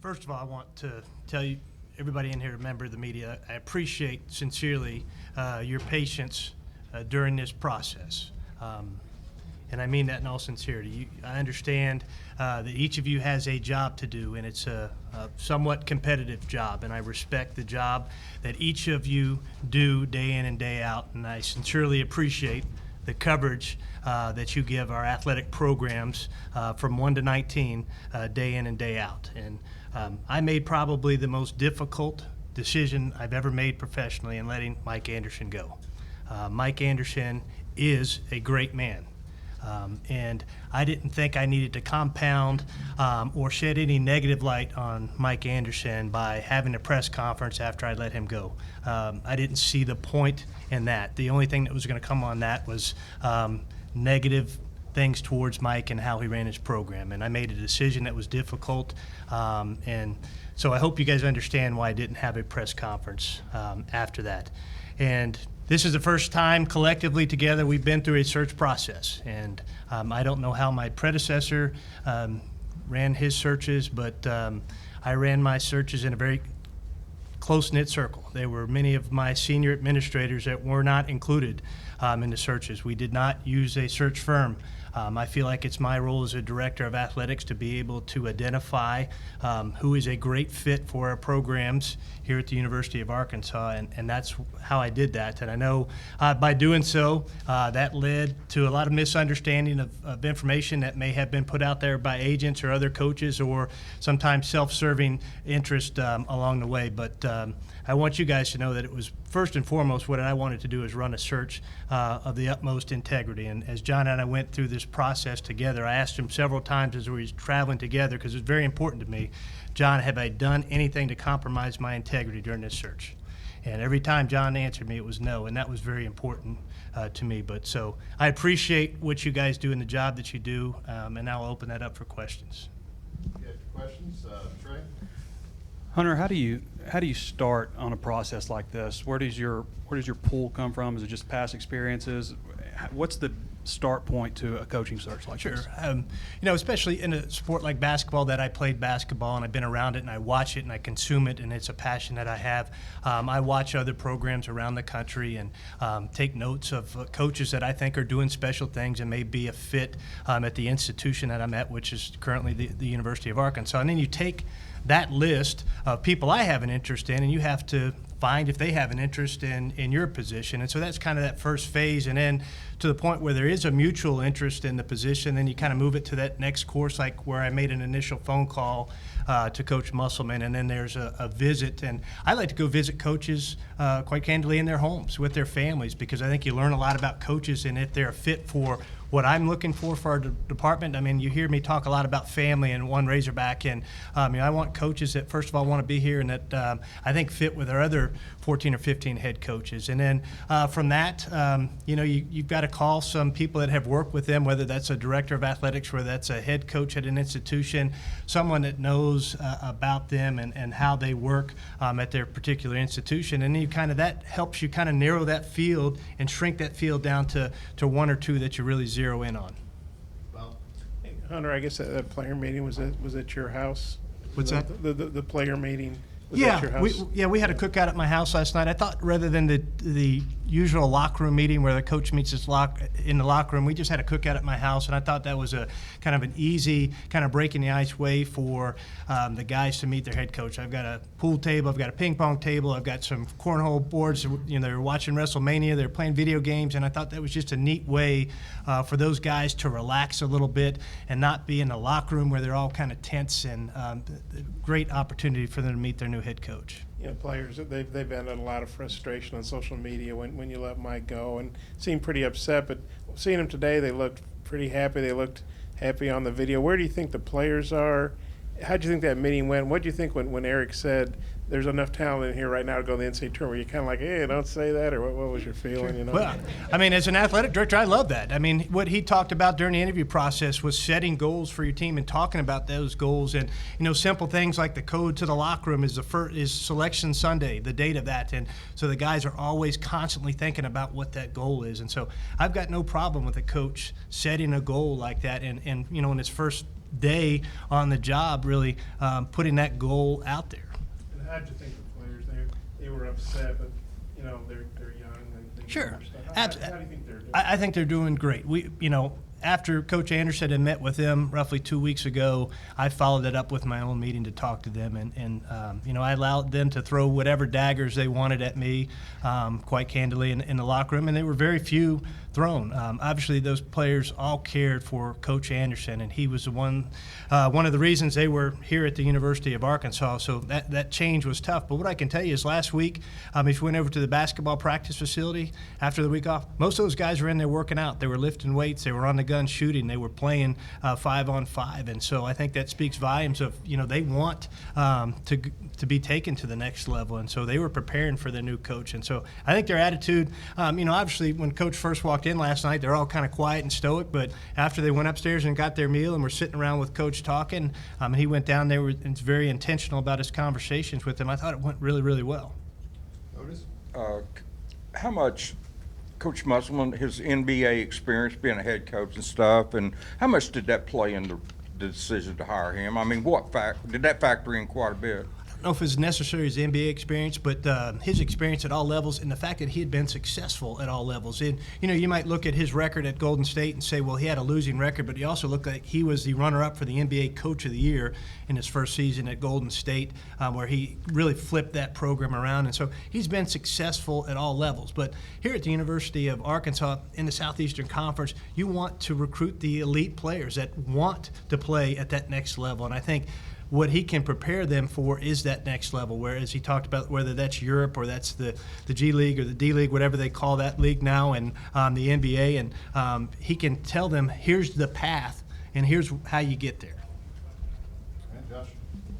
First of all, I want to tell you, everybody in here, a member of the media, I appreciate sincerely your patience during this process. And I mean that in all sincerity. I understand that each of you has a job to do, and it's a somewhat competitive job, and I respect the job that each of you do day in and day out, and I sincerely appreciate the coverage that you give our athletic programs from 1 to 19 day in and day out. And I made probably the most difficult decision I've ever made professionally in letting Mike Anderson go. Mike Anderson is a great man. And I didn't think I needed to compound or shed any negative light on Mike Anderson by having a press conference after I let him go. I didn't see the point in that. The only thing that was going to come on that was negative things towards Mike and how he ran his program. And I made a decision that was difficult. And so I hope you guys understand why I didn't have a press conference after that. And this is the first time collectively together we've been through a search process, and I don't know how my predecessor ran his searches, but I ran my searches in a very close-knit circle. There were many of my senior administrators that were not included in the searches. We did not use a search firm. I feel like it's my role as a director of athletics to be able to identify who is a great fit for our programs here at the University of Arkansas, and that's how I did that. And I know by doing so, that led to a lot of misunderstanding of information that may have been put out there by agents or other coaches, or sometimes self-serving interest along the way. But I want you guys to know that it was first and foremost what I wanted to do is run a search of the utmost integrity. And as John and I went through this process together, I asked him several times as we were traveling together, because it was very important to me, John, have I done anything to compromise my integrity during this search? And every time John answered me, it was no, and that was very important to me. But so I appreciate what you guys do and the job that you do, and now I'll open that up for questions. Okay, questions, Trey? Hunter, how do you start on a process like this? Where does your pool come from? Is it just past experiences? What's the start point to a coaching search like this? Sure. Especially in a sport like basketball, that I played basketball and I've been around it and I watch it and I consume it, and it's a passion that I have. I watch other programs around the country and take notes of coaches that I think are doing special things and may be a fit at the institution that I'm at, which is currently the University of Arkansas. And then you take that list of people I have an interest in, and you have to find if they have an interest in your position. And so that's kind of that first phase. And then to the point where there is a mutual interest in the position, then you kind of move it to that next course, like where I made an initial phone call to Coach Musselman, and then there's a visit. And I like to go visit coaches, quite candidly, in their homes with their families, because I think you learn a lot about coaches and if they're a fit for what I'm looking for our department. I mean, you hear me talk a lot about family and one Razorback, and I want coaches that, first of all, want to be here and that I think fit with our other 14 or 15 head coaches. And then from that, you've got to call some people that have worked with them, whether that's a director of athletics, whether that's a head coach at an institution, someone that knows about them and how they work at their particular institution. And then that helps you kind of narrow that field and shrink that field down to one or two that you really zero in on. Well, Hey, Hunter, I guess that player meeting was at your house. What's that? The player meeting was at your house. We had a cookout at my house last night. I thought rather than the usual locker room meeting where the coach meets in the locker room, we just had a cookout at my house, and I thought that was a kind of an easy kind of breaking the ice way for the guys to meet their head coach. I've got a pool table, I've got a ping pong table, I've got some cornhole boards. They're watching WrestleMania, they're playing video games, and I thought that was just a neat way for those guys to relax a little bit and not be in the locker room where they're all kind of tense, and great opportunity for them to meet their new head coach. Players, they've been in a lot of frustration on social media when you let Mike go, and seemed pretty upset. But seeing them today, they looked pretty happy. They looked happy on the video. Where do you think the players are? How do you think that meeting went? What do you think when Eric said there's enough talent in here right now to go to the NCAA tournament? Were you kind of like, hey, don't say that, or what was your feeling? Well, as an athletic director, I love that. What he talked about during the interview process was setting goals for your team and talking about those goals, and simple things like the code to the locker room is Selection Sunday, the date of that, and so the guys are always constantly thinking about what that goal is. And so I've got no problem with a coach setting a goal like that, and in his first day on the job, really putting that goal out there. And how'd you think the players they were upset, but they're young and they Sure. understand. How do you think they're doing? I think they're doing great. After Coach Anderson had met with them roughly 2 weeks ago, I followed it up with my own meeting to talk to them, and I allowed them to throw whatever daggers they wanted at me, quite candidly, in the locker room, and there were very few thrown. Obviously, those players all cared for Coach Anderson, and he was the one of the reasons they were here at the University of Arkansas. So that change was tough. But what I can tell you is last week, if you went over to the basketball practice facility after the week off, most of those guys were in there working out. They were lifting weights. They were on the gun shooting. They were playing 5-on-5. And so I think that speaks volumes of, they want to be taken to the next level. And so they were preparing for their new coach. And so I think their attitude, obviously when Coach first walked in last night, they're all kind of quiet and stoic. But after they went upstairs and got their meal and were sitting around with Coach talking, and he went down there and was very intentional about his conversations with them, I thought it went really, really well. Otis? How much Coach Musselman, his NBA experience, being a head coach and stuff, and how much did that play into the decision to hire him? I mean, did that factor in quite a bit? I don't know if it's necessarily his NBA experience, but his experience at all levels and the fact that he had been successful at all levels. And, you might look at his record at Golden State and say, well, he had a losing record, but he also looked like he was the runner-up for the NBA Coach of the Year in his first season at Golden State, where he really flipped that program around. And so he's been successful at all levels. But here at the University of Arkansas in the Southeastern Conference, you want to recruit the elite players that want to play at that next level. And I think what he can prepare them for is that next level, whereas he talked about whether that's Europe or that's the G League or the D League, whatever they call that league now, and the NBA, and he can tell them, here's the path, and here's how you get there. And Josh?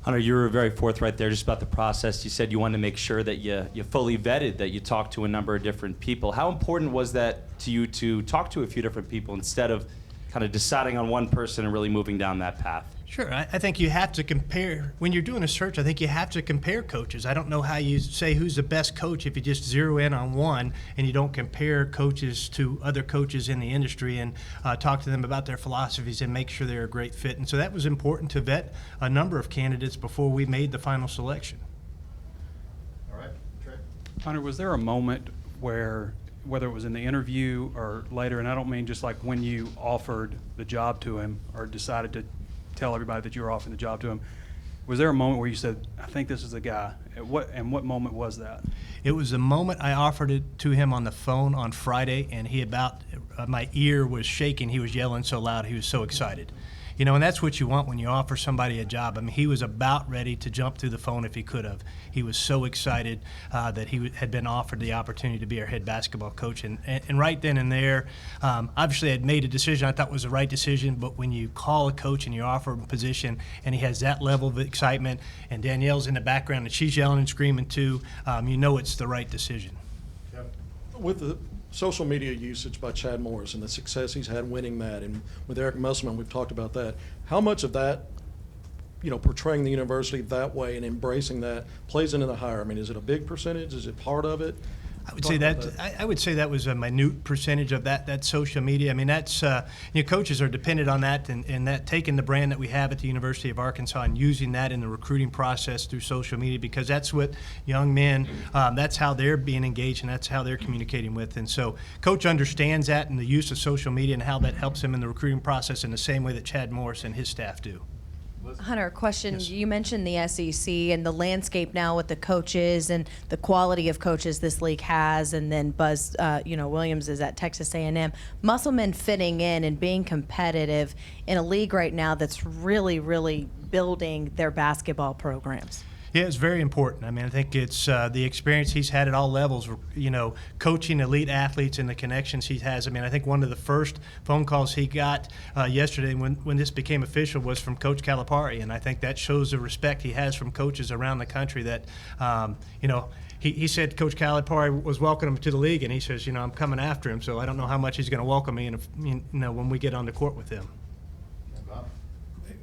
Hunter, you were very forthright there just about the process. You said you wanted to make sure that you fully vetted, that you talked to a number of different people. How important was that to you to talk to a few different people instead of kind of deciding on one person and really moving down that path? Sure. I think you have to compare. When you're doing a search, I think you have to compare coaches. I don't know how you say who's the best coach if you just zero in on one and you don't compare coaches to other coaches in the industry and talk to them about their philosophies and make sure they're a great fit. And so that was important to vet a number of candidates before we made the final selection. All right, Trey? Hunter, was there a moment where, whether it was in the interview or later, and I don't mean just like when you offered the job to him or decided to tell everybody that you were offering the job to him, was there a moment where you said, I think this is the guy? And what moment was that? It was the moment I offered it to him on the phone on Friday, and my ear was shaking. He was yelling so loud. He was so excited. And that's what you want when you offer somebody a job. I mean, he was about ready to jump through the phone if he could have. He was so excited that he had been offered the opportunity to be our head basketball coach. And right then and there, obviously I had made a decision I thought was the right decision, but when you call a coach and you offer him a position and he has that level of excitement and Danielle's in the background and she's yelling and screaming too, it's the right decision. Kevin? With the social media usage by Chad Morris and the success he's had winning that, and with Eric Musselman, we've talked about that. How much of that, portraying the university that way and embracing that plays into the hire? I mean, is it a big percentage? Is it part of it? I would say that was a minute percentage of that social media. I mean, that's coaches are dependent on that, and that taking the brand that we have at the University of Arkansas and using that in the recruiting process through social media, because that's what young men, that's how they're being engaged and that's how they're communicating with. And so coach understands that and the use of social media and how that helps him in the recruiting process in the same way that Chad Morris and his staff do. Hunter, question. Yes. You mentioned the SEC and the landscape now with the coaches and the quality of coaches this league has, and then Buzz, Williams is at Texas A&M. Musselman fitting in and being competitive in a league right now that's really, really building their basketball programs. Yeah, it's very important. I mean, I think it's the experience he's had at all levels, coaching elite athletes and the connections he has. I mean, I think one of the first phone calls he got yesterday when this became official was from Coach Calipari, and I think that shows the respect he has from coaches around the country that, he said Coach Calipari was welcoming him to the league, and he says, I'm coming after him, so I don't know how much he's going to welcome me when we get on the court with him. And Bob?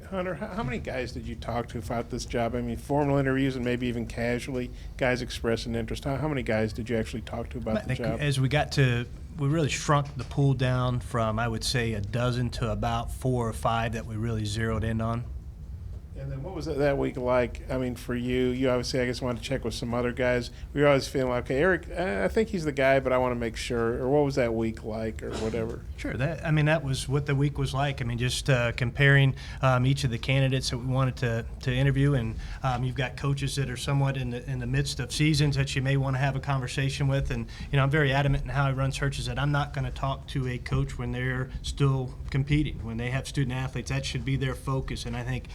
Hunter, how many guys did you talk to about this job? I mean, formal interviews and maybe even casually, guys expressing interest. How many guys did you actually talk to I about the think job? as we got to we really shrunk the pool down from, I would say, a dozen to about 4 or 5 that we really zeroed in on. And then what was it that week like? I mean, for you, you obviously, I guess, wanted to check with some other guys. We were always feeling like, okay, Eric, I think he's the guy, but I want to make sure. Or what was that week like, or whatever? Sure. That was what the week was like. I mean, just comparing each of the candidates that we wanted to interview, and you've got coaches that are somewhat in the midst of seasons that you may want to have a conversation with. And I'm very adamant in how I run searches that I'm not going to talk to a coach when they're still competing, when they have student athletes. That should be their focus. And I think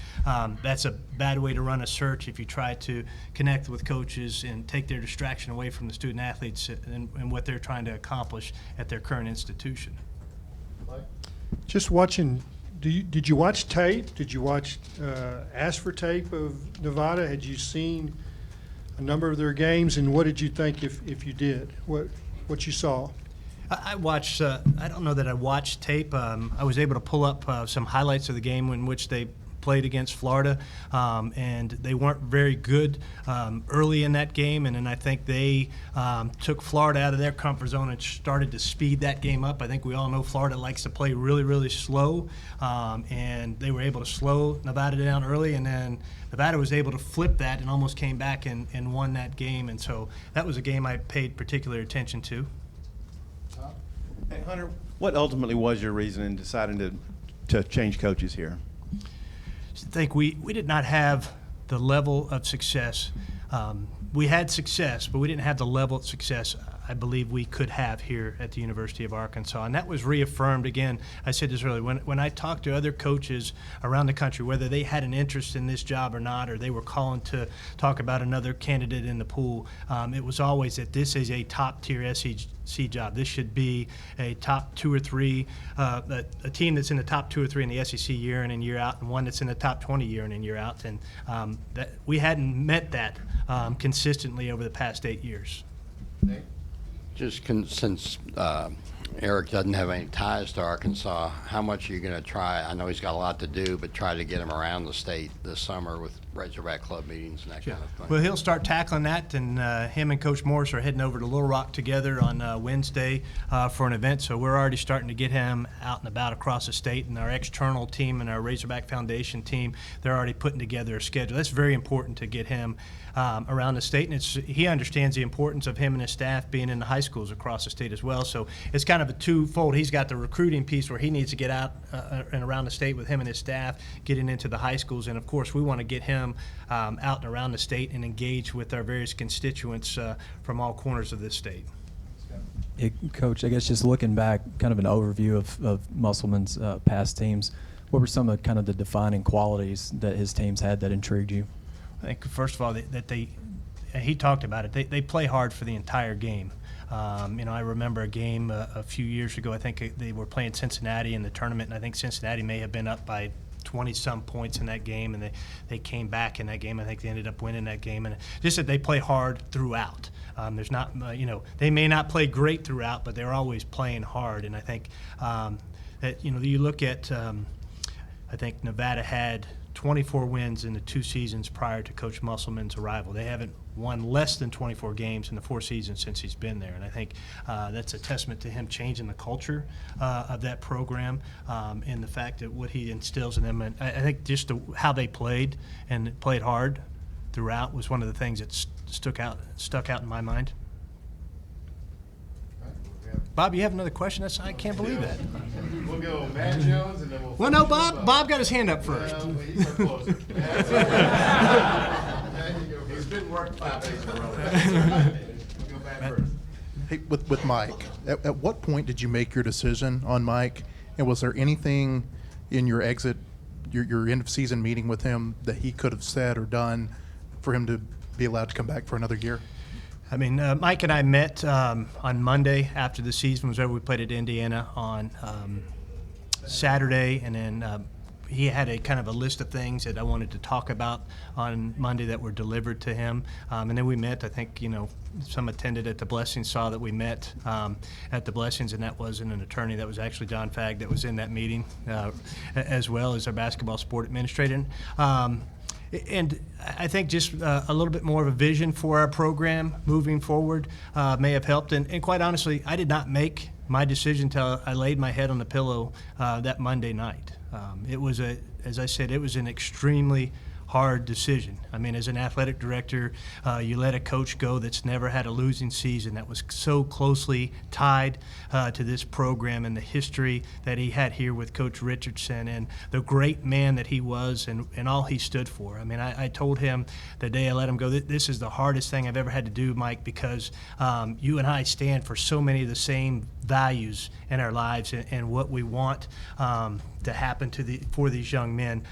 that's a bad way to run a search if you try to connect with coaches and take their distraction away from the student athletes and what they're trying to accomplish at their current institution. Mike? Just watching, did you watch tape? Did you ask for tape of Nevada? Had you seen a number of their games, and what did you think if you did? What you saw? I watched, I don't know that I watched tape. I was able to pull up some highlights of the game in which they played against Florida, and they weren't very good early in that game, and then I think they took Florida out of their comfort zone and started to speed that game up. I think we all know Florida likes to play really, really slow, and they were able to slow Nevada down early, and then Nevada was able to flip that and almost came back and won that game, and so that was a game I paid particular attention to. Tom? Hey, Hunter, what ultimately was your reason in deciding to change coaches here? I think we did not have the level of success. We had success, but we didn't have the level of success I believe we could have here at the University of Arkansas. And that was reaffirmed again. I said this earlier, when I talked to other coaches around the country, whether they had an interest in this job or not, or they were calling to talk about another candidate in the pool, it was always that this is a top-tier SEC job. This should be a top 2 or 3, a team that's in the top 2 or 3 in the SEC year in and year out, and one that's in the top 20 year in and year out. And that we hadn't met that consistently over the past 8 years. Nate? Just since Eric doesn't have any ties to Arkansas, how much are you going to try? I know he's got a lot to do, but try to get him around the state this summer with Razorback Club meetings and that kind of thing. Well, he'll start tackling that, and him and Coach Morris are heading over to Little Rock together on Wednesday for an event. So we're already starting to get him out and about across the state, and our external team and our Razorback Foundation team, they're already putting together a schedule. That's very important to get him around the state, and he understands the importance of him and his staff being in the high schools across the state as well. So it's kind of a twofold. He's got the recruiting piece where he needs to get out and around the state with him and his staff, getting into the high schools, and of course we want to get him out and around the state and engage with our various constituents from all corners of this state. Coach, I guess just looking back, kind of an overview of Musselman's past teams, what were some of kind of the defining qualities that his teams had that intrigued you? I think, first of all, he talked about it, they play hard for the entire game. I remember a game a few years ago, I think they were playing Cincinnati in the tournament, and I think Cincinnati may have been up by 20-some points in that game, and they came back in that game. I think they ended up winning that game. And just that they play hard throughout. There's not, they may not play great throughout, but they're always playing hard. And I think that, you look at, I think Nevada had 24 wins in the 2 seasons prior to Coach Musselman's arrival. They haven't won less than 24 games in the 4 seasons since he's been there. And I think that's a testament to him changing the culture of that program and the fact that what he instills in them. And I think just how they played and played hard throughout was one of the things that stuck out in my mind. All right, we have- Bob, you have another question? I can't believe that. We'll go Matt Jones, and then we'll. Well, no, finish with Bob got his hand up first. Well, he's our closer. He's been working 5 days in a row. We'll go Matt first. Hey, with Mike, at what point did you make your decision on Mike? And was there anything in your your end of season meeting with him that he could have said or done for him to be allowed to come back for another year? I mean, Mike and I met on Monday after the season was over. We played at Indiana on Saturday, and then he had a kind of a list of things that I wanted to talk about on Monday that were delivered to him. And then we met. I think, some attended at the Blessings saw that we met at the Blessings, and that wasn't an attorney. That was actually John Fagg that was in that meeting, as well as our basketball sport administrator. And I think just a little bit more of a vision for our program moving forward may have helped. And quite honestly, I did not make my decision till I laid my head on the pillow that Monday night. It was as I said, it was an extremely hard decision. I mean, as an athletic director, you let a coach go that's never had a losing season, that was so closely tied to this program and the history that he had here with Coach Richardson and the great man that he was and all he stood for. I mean, I told him the day I let him go, this is the hardest thing I've ever had to do, Mike, because you and I stand for so many of the same values in our lives and what we want to happen for these young men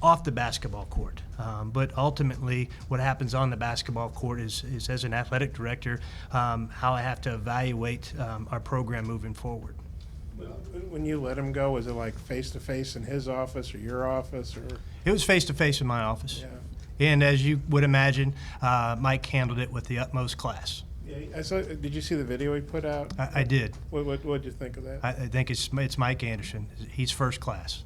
off the basketball court. But ultimately, what happens on the basketball court is as an athletic director, how I have to evaluate our program moving forward. When you let him go, was it like face-to-face in his office or your office? Or? It was face-to-face in my office. Yeah. And as you would imagine, Mike handled it with the utmost class. Yeah, I saw. Did you see the video he put out? I did. What did you think of that? I think it's Mike Anderson. He's first class.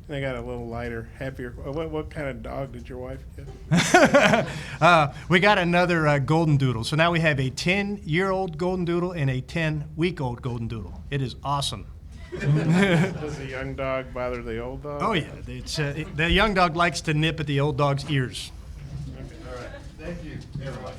And I got a little lighter, happier. What kind of dog did your wife get? We got another golden doodle. So now we have a 10-year-old golden doodle and a 10-week-old golden doodle. It is awesome. Does the young dog bother the old dog? Oh, yeah. It's, the young dog likes to nip at the old dog's ears. Okay, all right. Thank you, everybody.